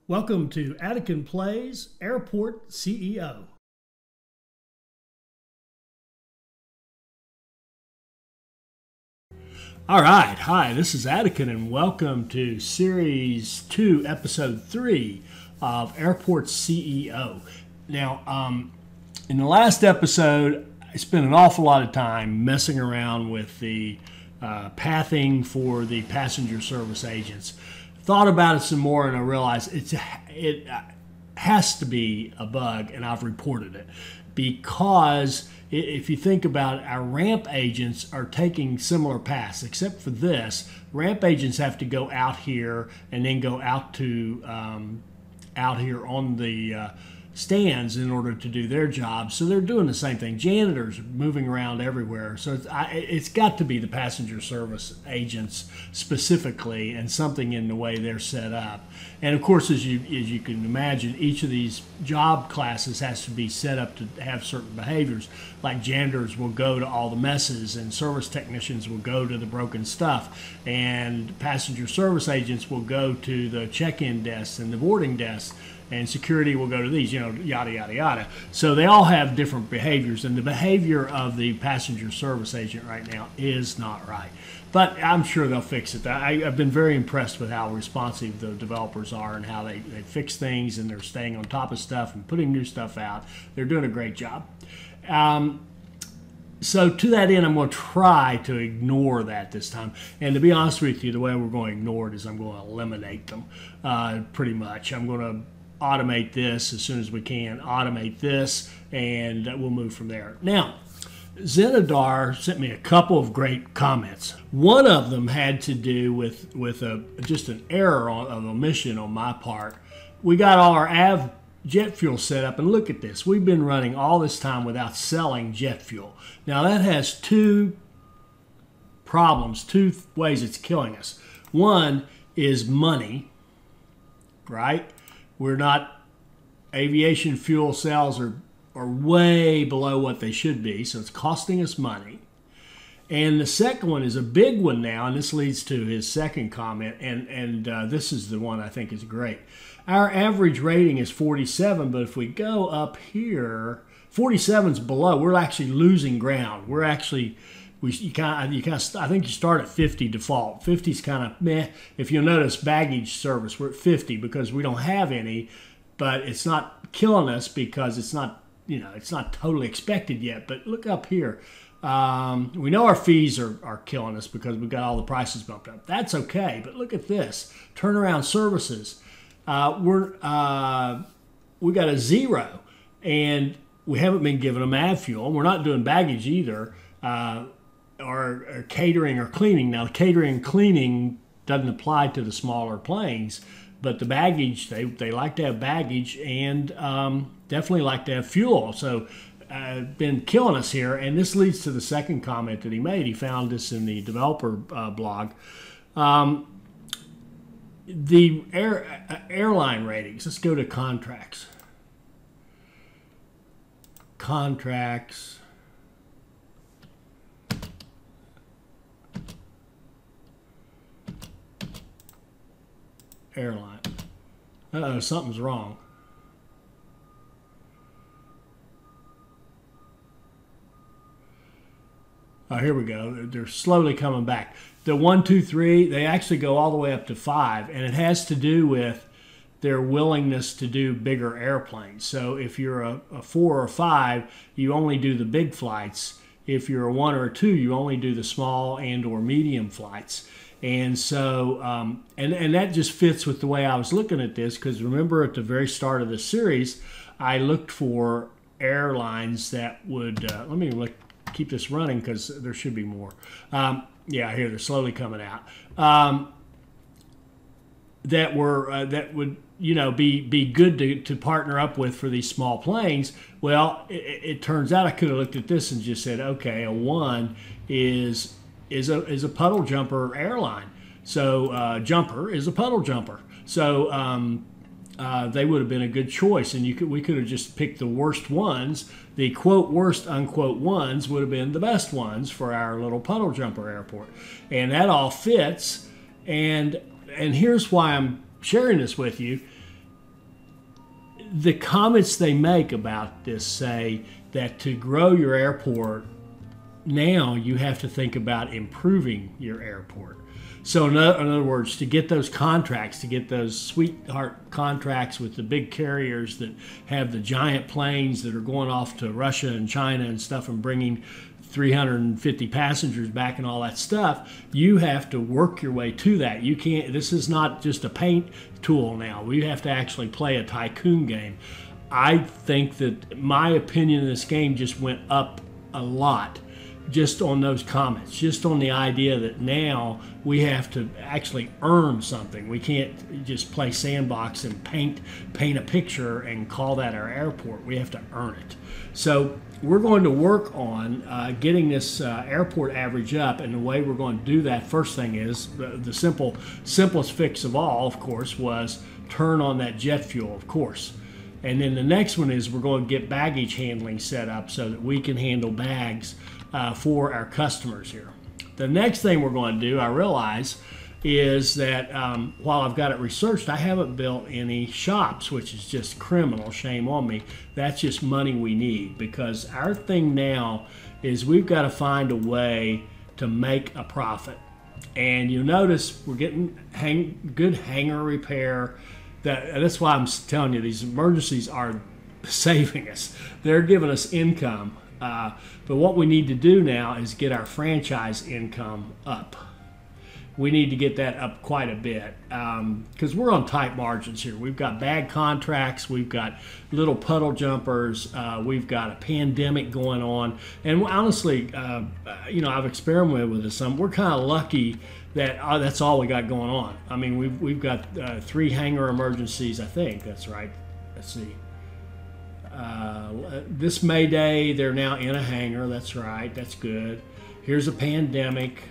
Welcome to Attican Plays Airport CEO. All right, hi, this is Attican and welcome to Series 2, Episode 3 of Airport CEO. Now, in the last episode, I spent an awful lot of time messing around with the pathing for the passenger service agents. Thought about it some more and I realized it has to be a bug, and I've reported it because if you think about it, our ramp agents are taking similar paths, except for this. Ramp agents have to go out here and then go out to out here on the stands in order to do their job. So they're doing the same thing. Janitors are moving around everywhere. So it's got to be the passenger service agents specifically, and something in the way they're set up. And of course, as you can imagine, each of these job classes has to be set up to have certain behaviors. Like janitors will go to all the messes, and service technicians will go to the broken stuff, and passenger service agents will go to the check-in desks and the boarding desks, and security will go to these, yada, yada, yada. So they all have different behaviors, and the behavior of the passenger service agent right now is not right. But I'm sure they'll fix it. I've been very impressed with how responsive the developers are and how they fix things, and they're staying on top of stuff and putting new stuff out. They're doing a great job. So to that end, I'm going to try to ignore that this time. And to be honest with you, the way we're going to ignore it is I'm going to eliminate them pretty much. I'm going to automate this as soon as we can, automate this, and we'll move from there. Now, Zenadar sent me a couple of great comments. One of them had to do with just an error of omission on my part. We got all our jet fuel set up, and look at this. We've been running all this time without selling jet fuel. Now that has two problems, two ways it's killing us. One is money, right? We're not, aviation fuel sales are way below what they should be, so it's costing us money. And the second one is a big one now, and this leads to his second comment, and this is the one I think is great. Our average rating is 47, but if we go up here, 47 is below. We're actually losing ground. We're actually, I think you start at 50 default. 50 is kind of meh. If you'll notice, baggage service, we're at 50 because we don't have any, but it's not killing us because it's not, it's not totally expected yet. But look up here. We know our fees are killing us because we've got all the prices bumped up. That's okay, but look at this. Turnaround services. We got a 0, and we haven't been giving them av fuel. We're not doing baggage either. Or catering or cleaning. Now, catering and cleaning doesn't apply to the smaller planes, but the baggage, they like to have baggage, and definitely like to have fuel. So been killing us here, and this leads to the second comment that he made. He found this in the developer blog. The airline ratings. Let's go to contracts. Contracts. Airline. Uh-oh, something's wrong. Oh, here we go. They're slowly coming back. The 1, 2, 3, they actually go all the way up to 5, and it has to do with their willingness to do bigger airplanes. So if you're a 4 or 5, you only do the big flights. If you're a 1 or a 2, you only do the small and or medium flights. And so, and that just fits with the way I was looking at this, because remember at the very start of the series, I looked for airlines that would, let me keep this running because there should be more. Yeah, here, they're slowly coming out. That would, be good to partner up with for these small planes. Well, it turns out I could have looked at this and just said, okay, a 1 is a puddle jumper airline. So jumper is a puddle jumper. So they would have been a good choice, and we could have just picked the worst ones. The quote worst unquote ones would have been the best ones for our little puddle jumper airport, and that all fits. And here's why I'm sharing this with you. the comments they make about this say that to grow your airport, now you have to think about improving your airport. So in other words, to get those contracts, to get those sweetheart contracts with the big carriers that have the giant planes that are going off to Russia and China and stuff and bringing 350 passengers back and all that stuff, you have to work your way to that. You can't, this is not just a paint tool now. We have to actually play a tycoon game. I think that my opinion of this game just went up a lot just on those comments, just on the idea that now we have to actually earn something. We can't just play sandbox and paint a picture and call that our airport. We have to earn it. So we're going to work on getting this airport average up, and the way we're going to do that, first thing is the simplest fix of all, of course, was turn on that jet fuel, of course. And then the next one is we're going to get baggage handling set up so that we can handle bags for our customers here. The next thing we're going to do, I realize, is that while I've got it researched, I haven't built any shops, which is just criminal, shame on me. That's just money we need, because our thing now is we've got to find a way to make a profit. And you'll notice we're getting good hangar repair. That's why I'm telling you, these emergencies are saving us. They're giving us income. But what we need to do now is get our franchise income up. We need to get that up quite a bit because we're on tight margins here. We've got bad contracts. We've got little puddle jumpers. We've got a pandemic going on. And honestly, I've experimented with this some. We're kind of lucky that that's all we got going on. I mean, we've got 3 hangar emergencies, I think. That's right. Let's see. This May Day, they're now in a hangar. That's right. That's good. Here's a pandemic.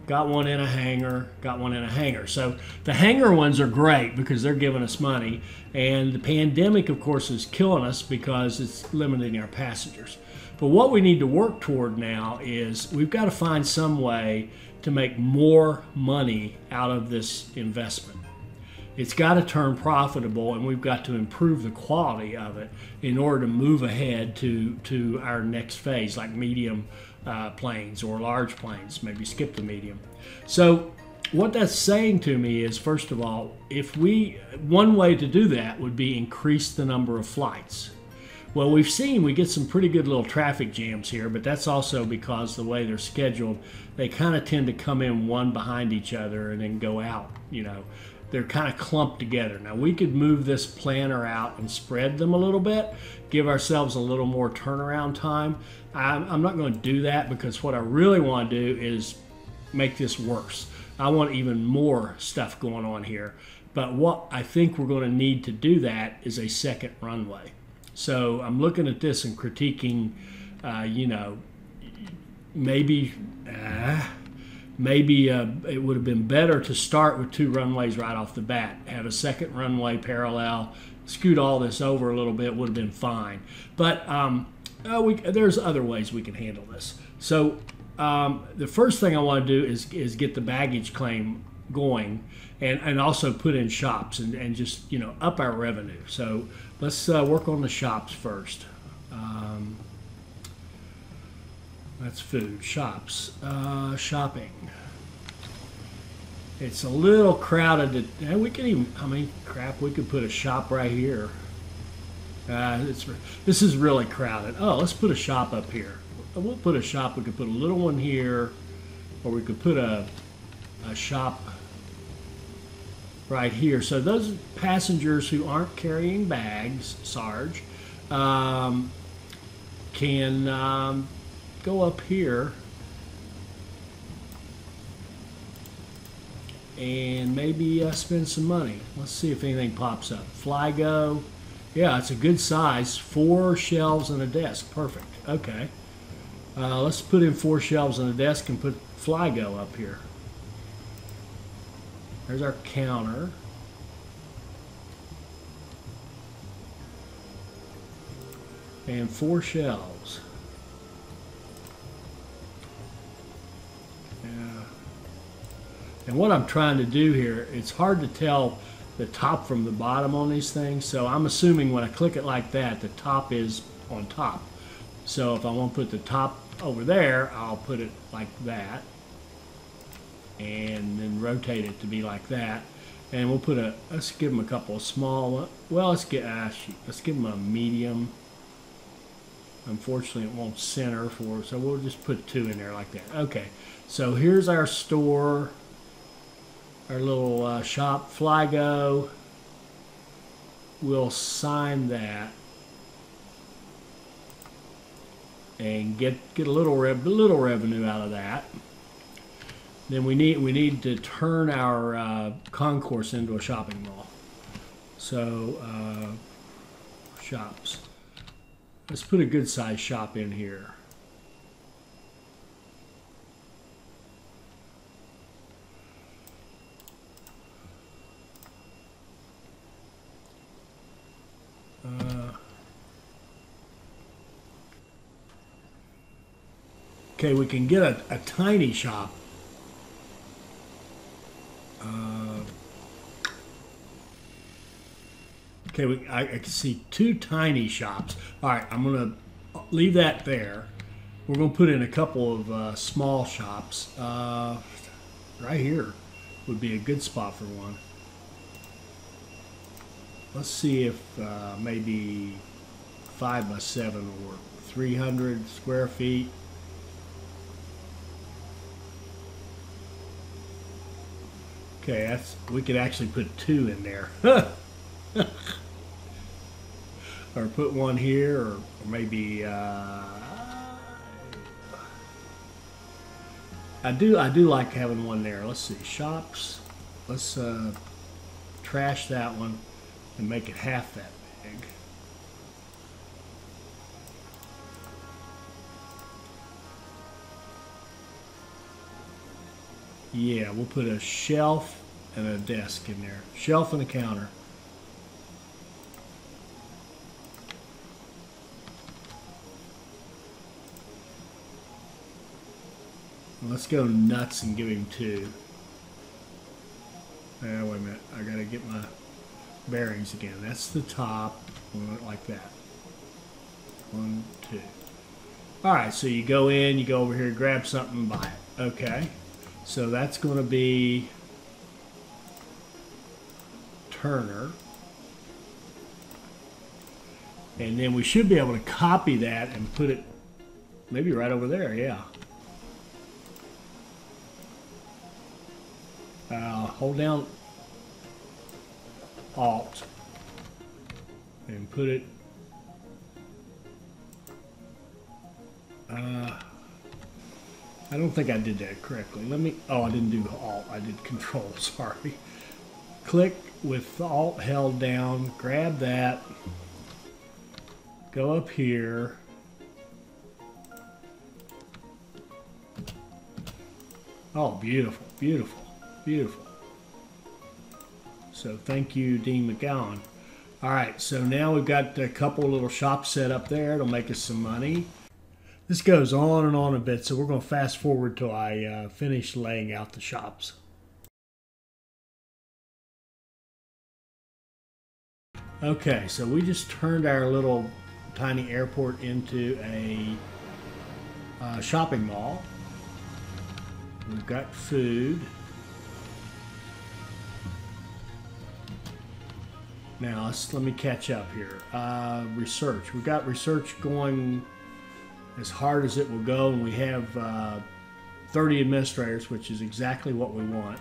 Got one in a hangar. Got one in a hangar. So the hangar ones are great because they're giving us money. And the pandemic, of course, is killing us because it's limiting our passengers. But what we need to work toward now is we've got to find some way to make more money out of this investment. It's got to turn profitable, and we've got to improve the quality of it in order to move ahead to our next phase, like medium planes or large planes, maybe skip the medium. So what that's saying to me is, first of all, one way to do that would be increase the number of flights. Well, we get some pretty good little traffic jams here, but that's also because the way they're scheduled, they kind of tend to come in one behind each other and then go out, They're kind of clumped together. Now, we could move this planner out and spread them a little bit, give ourselves a little more turnaround time. I'm not going to do that because what I really want to do is make this worse. I want even more stuff going on here. But what I think we're going to need to do that is a second runway. So I'm looking at this and critiquing, maybe it would have been better to start with 2 runways right off the bat, have a second runway parallel, scoot all this over a little bit, would have been fine. But there's other ways we can handle this. So the first thing I want to do is get the baggage claim going and also put in shops and just, up our revenue. So let's work on the shops first. That's food. Shops. Shopping. It's a little crowded. We could even, we could put a shop right here. This is really crowded. Oh, let's put a shop up here. We'll put a shop. We could put a little one here, or we could put a shop right here. So those passengers who aren't carrying bags, Sarge, can go up here and maybe spend some money. Let's see if anything pops up. Flygo. Yeah, it's a good size. 4 shelves and a desk. Perfect. Okay. Let's put in 4 shelves and a desk and put Flygo up here. There's our counter. And 4 shelves. Yeah. And what I'm trying to do here, it's hard to tell the top from the bottom on these things. So I'm assuming when I click it like that, the top is on top. So if I want to put the top over there, I'll put it like that. And then rotate it to be like that. And we'll put let's give them a couple of small, well, let's give them a medium. Unfortunately, it won't center for, so we'll just put 2 in there like that. Okay, so here's our store, our little shop, Flygo. We'll sign that and get a little revenue out of that. Then we need to turn our concourse into a shopping mall. So shops. Let's put a good size shop in here. Okay, we can get a tiny shop. Okay, I can see 2 tiny shops. All right, I'm going to leave that there. We're going to put in a couple of small shops. Right here would be a good spot for one. Let's see if maybe 5 by 7 will work. 300 square feet. Okay, we could actually put 2 in there. Or put 1 here, or maybe I do like having 1 there. Let's see, shops. Let's trash that one and make it half that big. Yeah, we'll put a shelf and a desk in there. Shelf and a counter. Let's go nuts and give him 2. Wait a minute. I gotta get my bearings again. That's the top. Like that. 1, 2. Alright, so you go in, you go over here, grab something, and buy it. Okay. So that's going to be Turner. And then we should be able to copy that and put it maybe right over there, yeah. Hold down Alt and put it I don't think I did that correctly. I didn't do Alt, I did Control, sorry. Click with Alt held down, grab that, go up here, oh, beautiful, beautiful, beautiful. So thank you, Dean McGowan. All right, so now we've got a couple little shops set up there. It'll make us some money. This goes on and on a bit, so we're going to fast forward till I finish laying out the shops. Okay, so we just turned our little tiny airport into a shopping mall. We've got food. Now, let me catch up here. Research. We've got research going as hard as it will go, and we have 30 administrators, which is exactly what we want.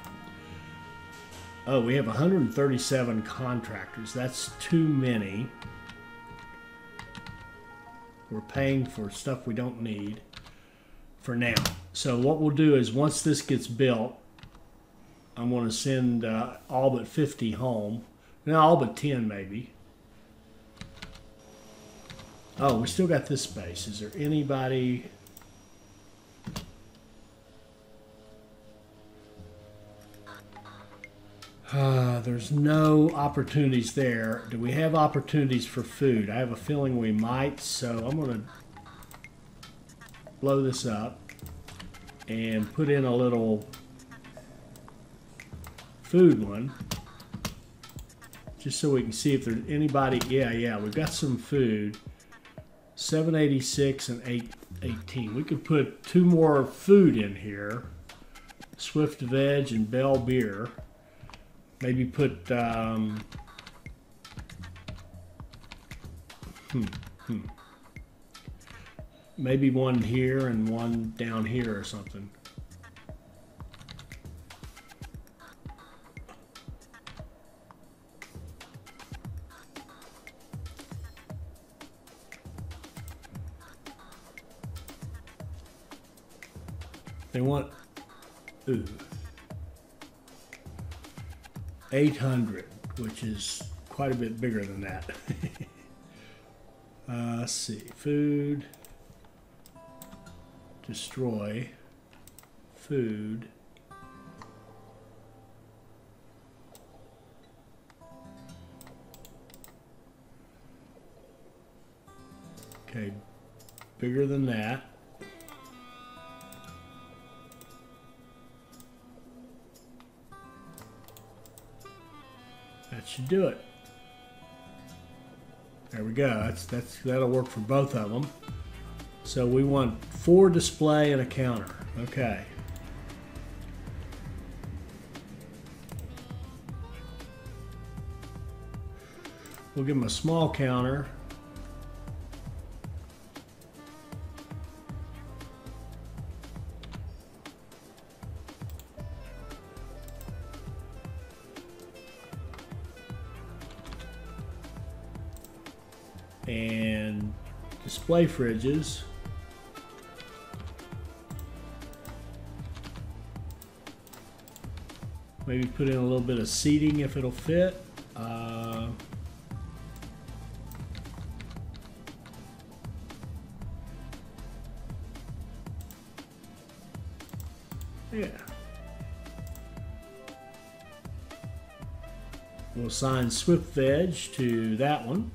Oh, we have 137 contractors. That's too many. We're paying for stuff we don't need for now. So what we'll do is once this gets built, I'm going to send all but 50 home. No, all but 10 maybe. Oh, we still got this space. Is there anybody? There's no opportunities there. Do we have opportunities for food? I have a feeling we might, so I'm going to blow this up and put in a little food one. just so we can see if there's anybody. Yeah, we've got some food. 786 and 818. We could put 2 more food in here. Swift Veg and Bell Beer. Maybe put maybe one here and one down here or something. They want 800, which is quite a bit bigger than that. Let's see, food, destroy, food. Okay, bigger than that. That should do it. There we go. That'll work for both of them. So we want 4 display and a counter. Okay. We'll give them a small counter. And display fridges. Maybe put in a little bit of seating if it'll fit. Yeah. We'll assign Swift Veg to that one.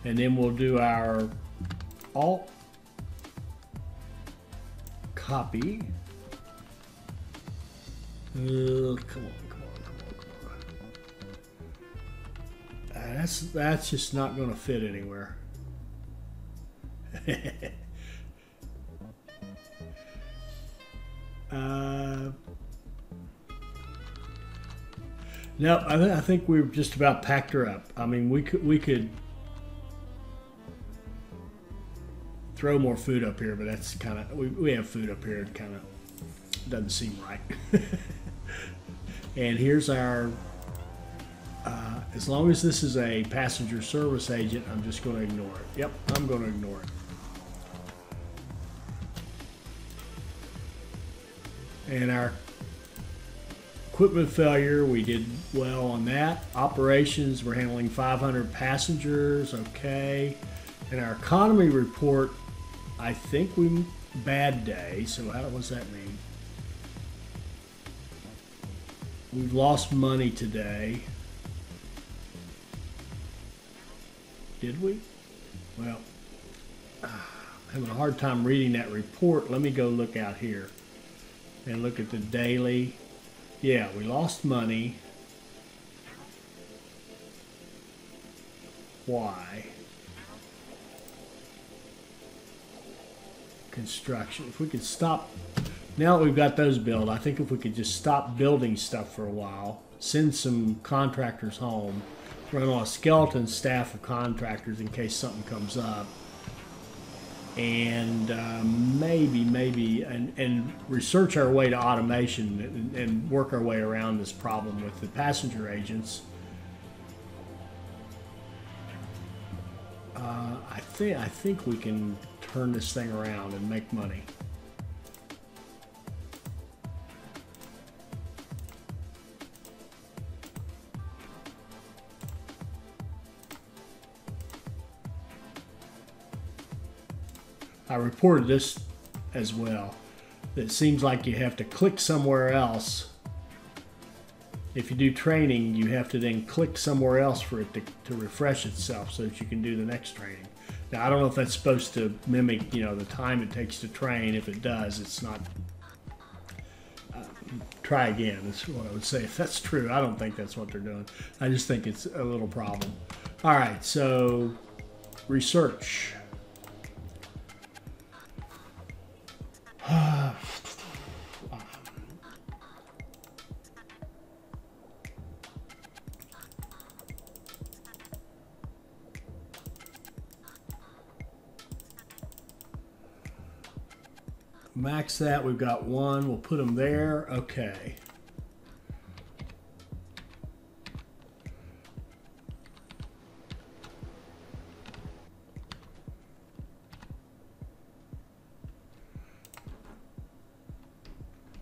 And then we'll do our alt copy. Come on. That's just not going to fit anywhere. No, I think we've just about packed her up. I mean, we could throw more food up here, but that's kind of, we have food up here. It kind of doesn't seem right. And here's our, as long as this is a passenger service agent, I'm just going to ignore it. Yep, I'm going to ignore it. And our equipment failure, we did well on that. Operations, we're handling 500 passengers, okay. And our economy report, I think bad day, so what does that mean? We've lost money today. Did we? Well, I'm having a hard time reading that report. Let me go look out here and look at the daily. Yeah, we lost money. Why? Construction. If we could stop, now that we've got those built, I think if we could just stop building stuff for a while, send some contractors home, run on a skeleton staff of contractors in case something comes up, and maybe and research our way to automation and work our way around this problem with the passenger agents. I think we can turn this thing around and make money. I reported this as well. It seems like you have to click somewhere else. If you do training, you have to then click somewhere else for it to refresh itself so that you can do the next training. Now, I don't know if that's supposed to mimic, the time it takes to train. If it does, it's not. try again is what I would say. If that's true, I don't think that's what they're doing. I just think it's a little problem. All right, so research. Max that. We've got one. We'll put them there. Okay.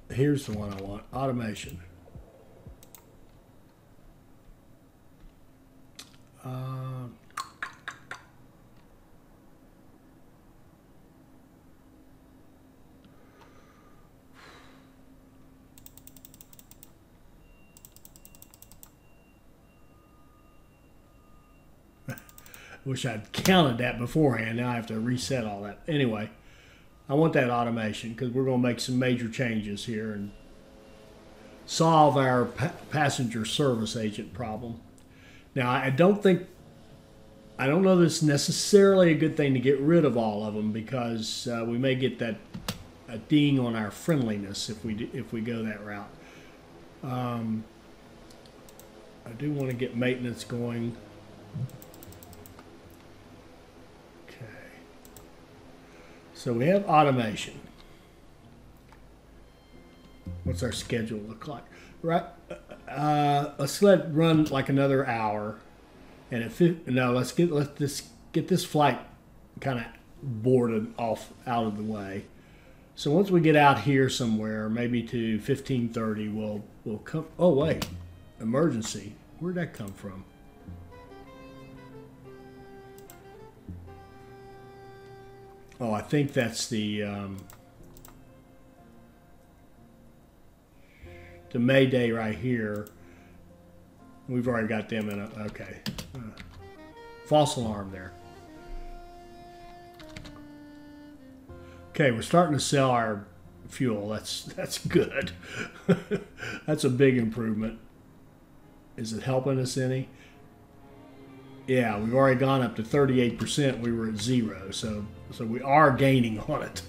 Here's the one I want. Automation. Wish I'd counted that beforehand. Now I have to reset all that. Anyway, I want that automation because we're going to make some major changes here and solve our passenger service agent problem. Now, I don't know this is necessarily a good thing to get rid of all of them because we may get a ding on our friendliness if we go that route. I do want to get maintenance going. So we have automation. What's our schedule look like? Right. Let's let it run like another hour, and let's get this flight kind of boarded off out of the way. So once we get out here somewhere, maybe to 15:30, we'll come. Oh wait, emergency. Where'd that come from? Oh, I think that's the Mayday right here. We've already got them in a, okay. False alarm there. Okay, we're starting to sell our fuel. That's good. That's a big improvement. Is it helping us any? Yeah, we've already gone up to 38%. We were at 0, so we are gaining on it.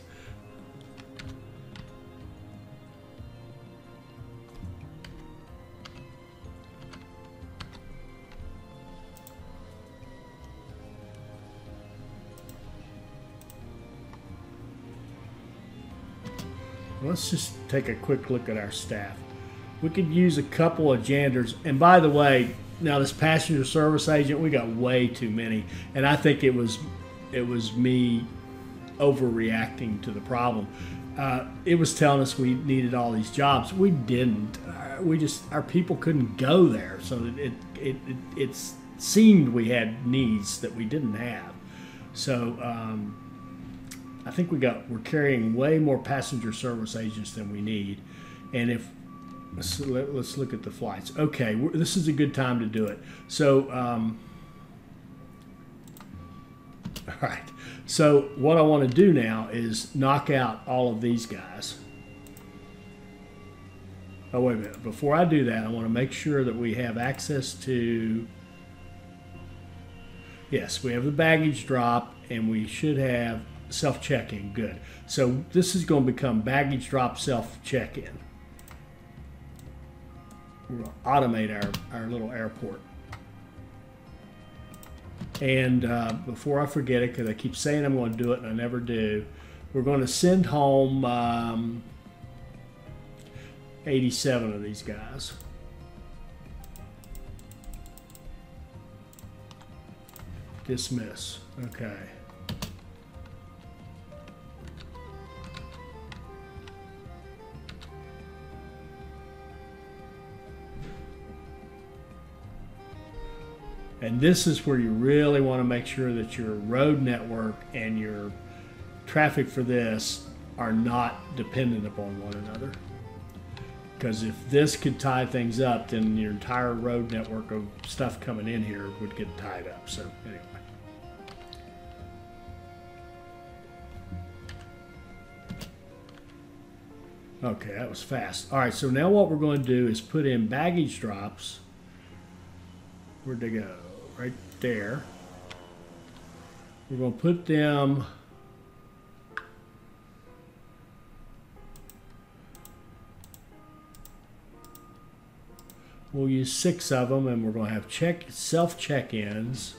Let's just take a quick look at our staff. We could use a couple of janitors. And by the way, now this passenger service agent, we got way too many, and I think it was me overreacting to the problem. It was telling us we needed all these jobs. We didn't. Our people couldn't go there, so it seemed we had needs that we didn't have. So I think we're carrying way more passenger service agents than we need, and if let's look at the flights. Okay, this is a good time to do it. So, all right. So what I want to do now is knock out all of these guys. Oh, wait a minute. Before I do that, I want to make sure that we have access to... Yes, we have the baggage drop, and we should have self-check-in. Good. So this is going to become baggage drop self-check-in. We're going to automate our little airport. And before I forget it, because I keep saying I'm going to do it and I never do, we're going to send home 87 of these guys. Dismiss. Okay. And this is where you really want to make sure that your road network and your traffic for this are not dependent upon one another. Because if this could tie things up, then your entire road network of stuff coming in here would get tied up. So anyway. Okay, that was fast. All right, so now what we're going to do is put in baggage drops. Where'd they go? Right there. We're going to put them we'll use 6 of them, and we're going to have self check-ins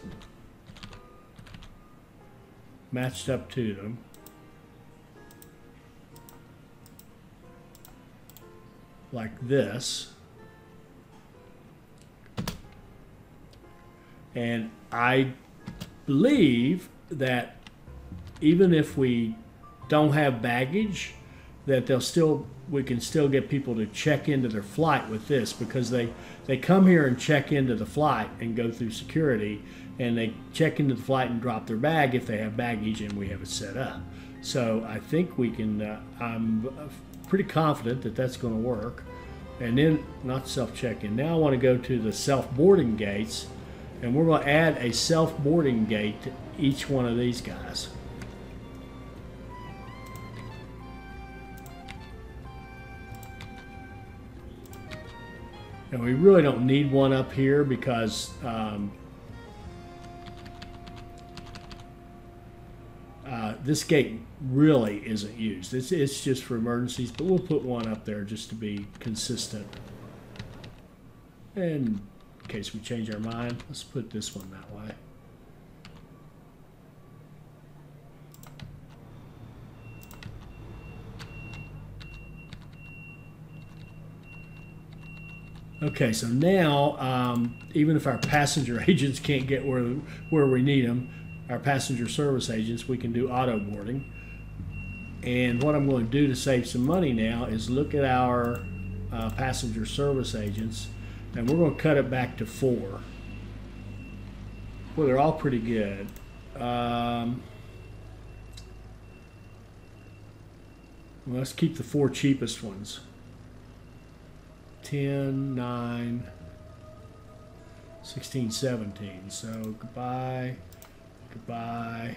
matched up to them. Like this. And I believe that even if we don't have baggage, that we can still get people to check into their flight with this, because they come here and check into the flight and go through security, and they check into the flight and drop their bag if they have baggage and we have it set up. So I think we can, I'm pretty confident that that's going to work. And then, not self-check-in. Now I want to go to the self-boarding gates, and we're going to add a self-boarding gate to each one of these guys. And we really don't need one up here because this gate really isn't used. It's just for emergencies, but we'll put one up there just to be consistent. And in case we change our mind, let's put this one that way. Okay, so now, even if our passenger agents can't get where we need them, our passenger service agents, we can do auto boarding. And what I'm going to do to save some money now is look at our passenger service agents, and we're going to cut it back to 4. Well, they're all pretty good. Let's keep the 4 cheapest ones. 10, 9, 16, 17. So goodbye, goodbye.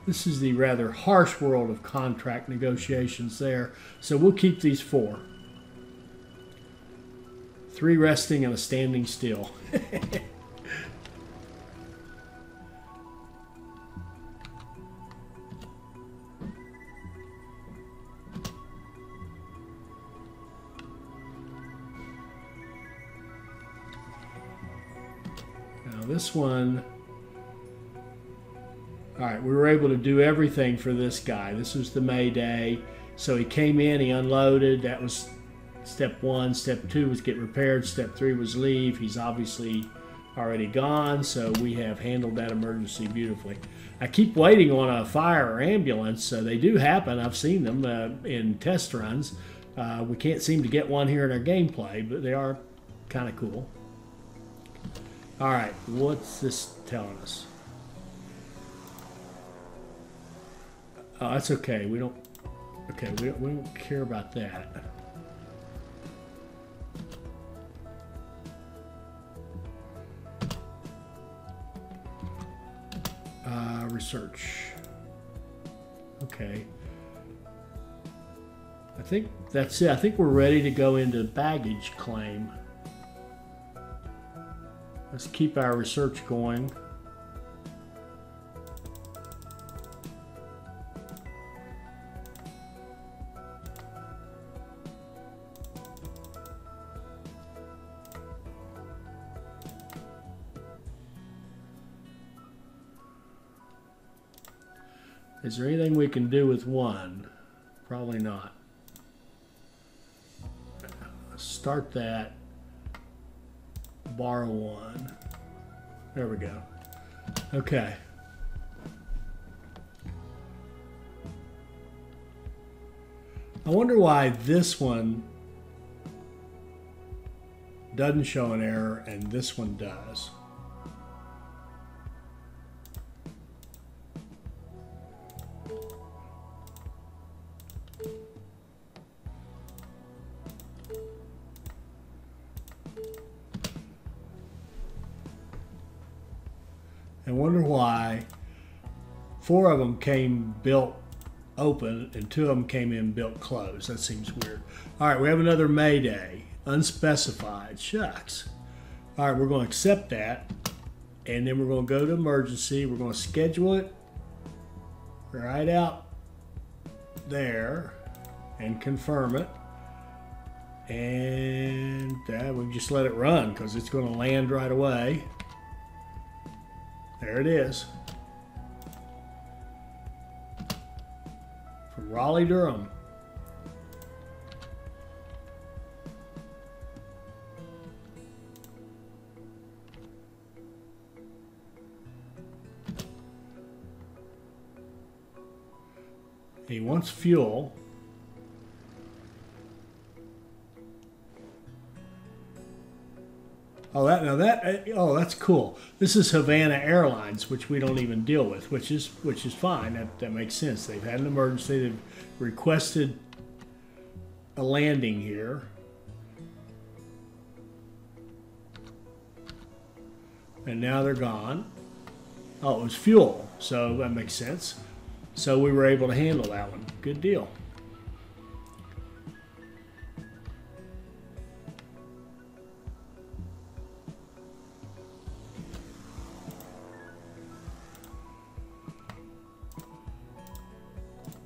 This is the rather harsh world of contract negotiations there. So we'll keep these 4. 3 resting and a standing still. Now this one, all right, we were able to do everything for this guy. This was the Mayday. So he came in, he unloaded. That was step 1. Step 2 was get repaired. Step 3 was leave. He's obviously already gone, so we have handled that emergency beautifully. I keep waiting on a fire or ambulance. They do happen. I've seen them in test runs. We can't seem to get one here in our gameplay, but they are kind of cool. All right, what's this telling us? Oh, that's okay. We don't care about that. Research. Okay. I think that's it. I think we're ready to go into baggage claim. Let's keep our research going. Is there anything we can do with 1? Probably not. Let's start that. Borrow 1. There we go. Okay. I wonder why this one doesn't show an error and this one does. I wonder why 4 of them came built open and 2 of them came in built closed. That seems weird. All right, we have another Mayday. Unspecified. Shucks. All right, we're going to accept that. And then we're going to go to emergency. We're going to schedule it right out there and confirm it. And we just let it run because it's going to land right away. There it is. From Raleigh, Durham. He wants fuel. Oh, that's cool. This is Havana Airlines, which we don't even deal with, which is fine. That makes sense. They've had an emergency. They've requested a landing here. And now they're gone. Oh, it was fuel, so that makes sense. So we were able to handle that one. Good deal.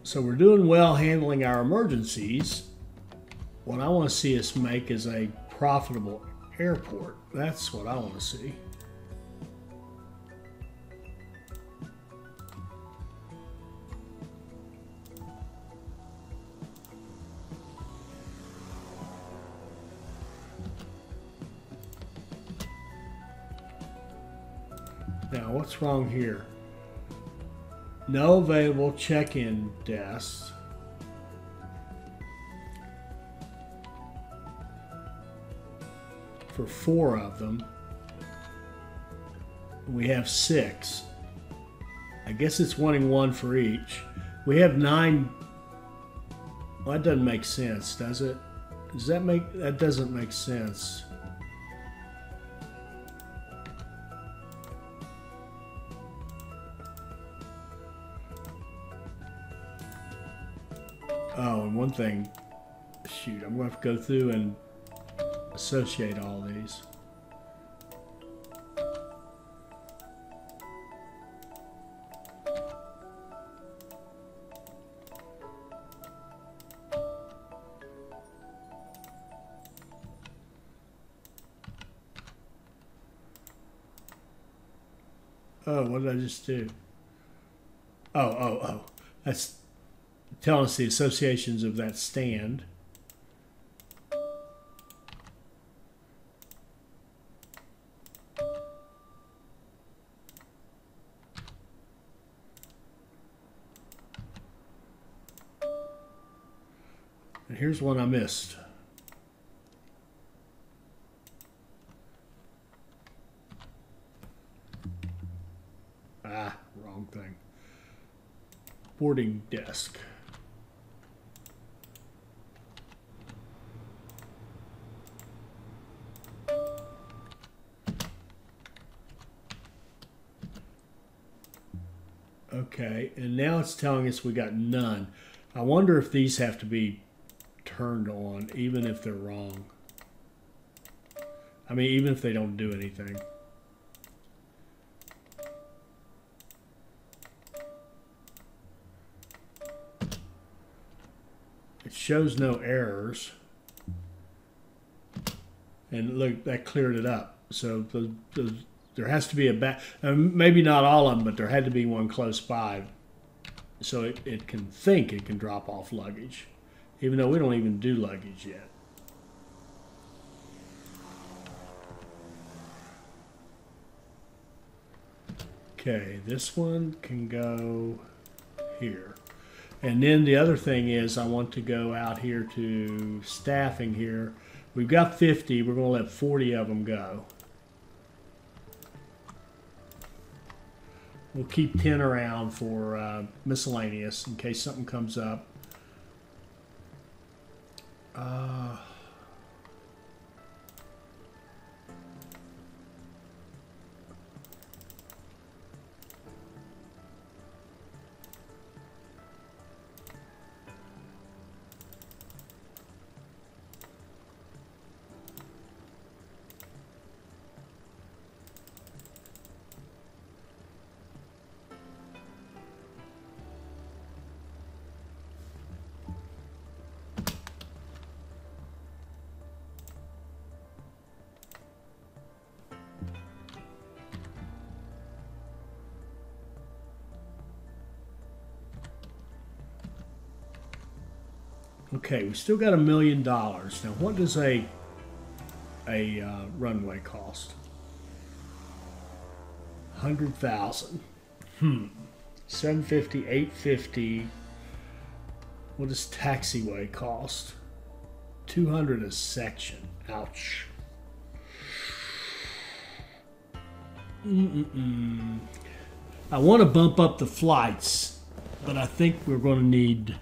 So we're doing well handling our emergencies. What I want to see us make is a profitable airport. That's what I want to see. Now, what's wrong here? No available check-in desks. For 4 of them. We have 6. I guess it's wanting 1 for each. We have 9. Well, that doesn't make sense, does it? Does that make... That doesn't make sense. Oh, and one thing, shoot, I'm going to have to go through and associate all these. Oh, what did I just do? Oh. That's telling us the associations of that stand. And here's one I missed. Wrong thing. Boarding desk. Okay, and now it's telling us we got none. I wonder if these have to be turned on, even if they're wrong. I mean, even if they don't do anything. It shows no errors. And look, that cleared it up. So there has to be a back, maybe not all of them, but there had to be one close by. So it can think it can drop off luggage, even though we don't even do luggage yet. Okay, this one can go here. And then the other thing is I want to go out here to staffing here. We've got 50. We're going to let 40 of them go. We'll keep 10 around for miscellaneous in case something comes up. Okay, we still got $1 million. Now, what does a runway cost? 100,000. 750, 850. What does taxiway cost? 200 a section. Ouch. I want to bump up the flights, but I think we're going to need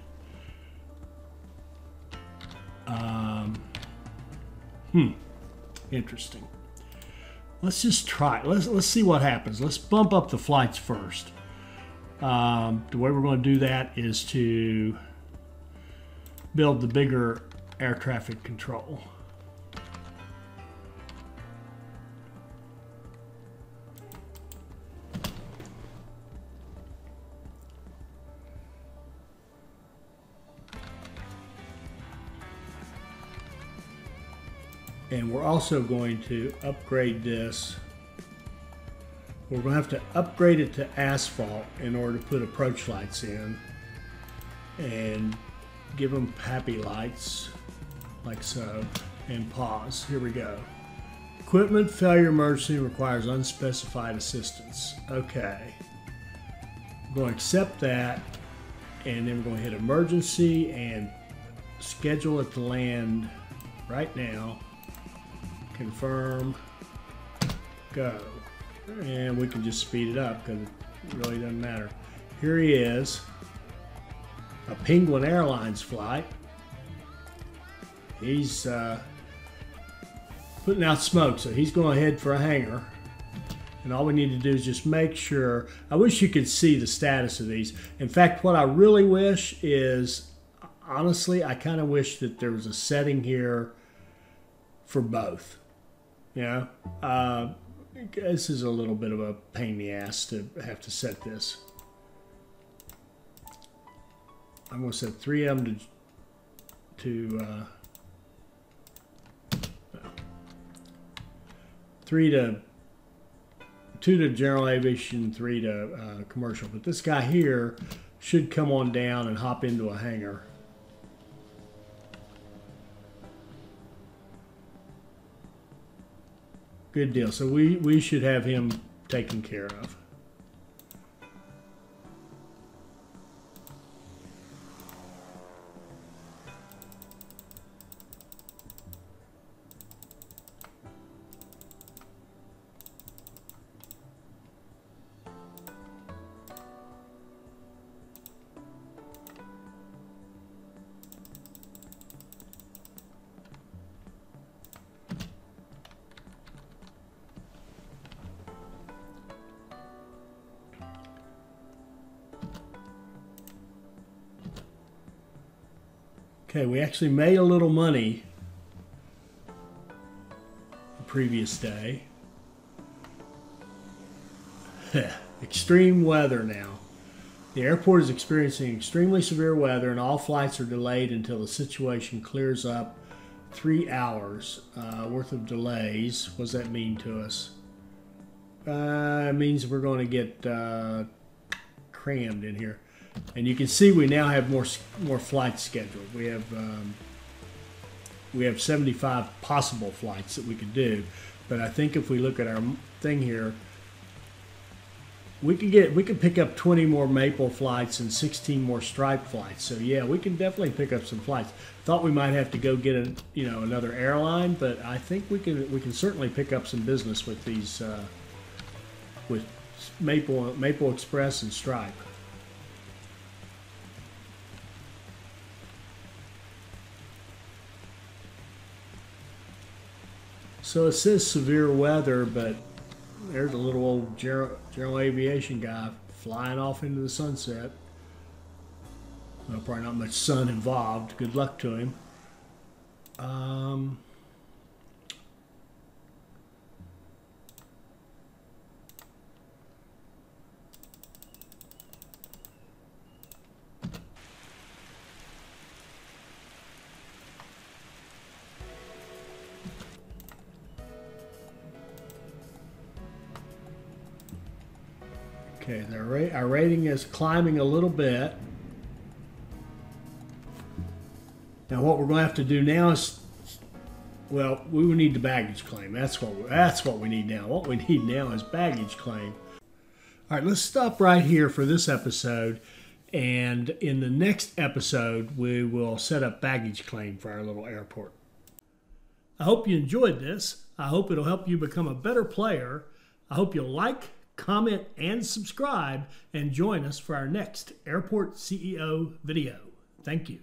interesting. Let's just try it. Let's see what happens. Let's bump up the flights first. The way we're going to do that is to build the bigger air traffic control. And we're also going to upgrade this. We're going to have to upgrade it to asphalt in order to put approach lights in and give them happy lights like so, and pause. Here we go. Equipment failure emergency requires unspecified assistance. Okay. We're going to accept that, and then we're going to hit emergency and schedule it to land right now. Confirm, go. And we can just speed it up because it really doesn't matter. Here he is, a Penguin Airlines flight. He's putting out smoke, so he's going to head for a hangar. And all we need to do is just make sure. I wish you could see the status of these. In fact, what I really wish is, honestly, I kind of wish that there was a setting here for both. Yeah, this is a little bit of a pain in the ass to have to set this. I'm going to set 3 of them to 2 to general aviation, 3 to commercial. But this guy here should come on down and hop into a hangar. Good deal. So we should have him taken care of. Okay, we actually made a little money the previous day. Extreme weather now. The airport is experiencing extremely severe weather and all flights are delayed until the situation clears up. 3 hours worth of delays. What does that mean to us? It means we're going to get crammed in here. And you can see we now have more flights scheduled. We have 75 possible flights that we could do. But I think if we look at our thing here, we could pick up 20 more Maple flights and 16 more Stripe flights. So yeah, we can definitely pick up some flights. Thought we might have to go get another airline, but I think we can certainly pick up some business with these with Maple Express and Stripe. So it says severe weather, but there's a little old general aviation guy flying off into the sunset. Well, probably not much sun involved. Good luck to him. Okay, our rating is climbing a little bit. Now what we're going to have to do now is, well, we will need the baggage claim. That's what we need now. What we need now is baggage claim. All right, let's stop right here for this episode. And in the next episode, we will set up baggage claim for our little airport. I hope you enjoyed this. I hope it'll help you become a better player. I hope you'll like, comment, and subscribe, and join us for our next Airport CEO video. Thank you.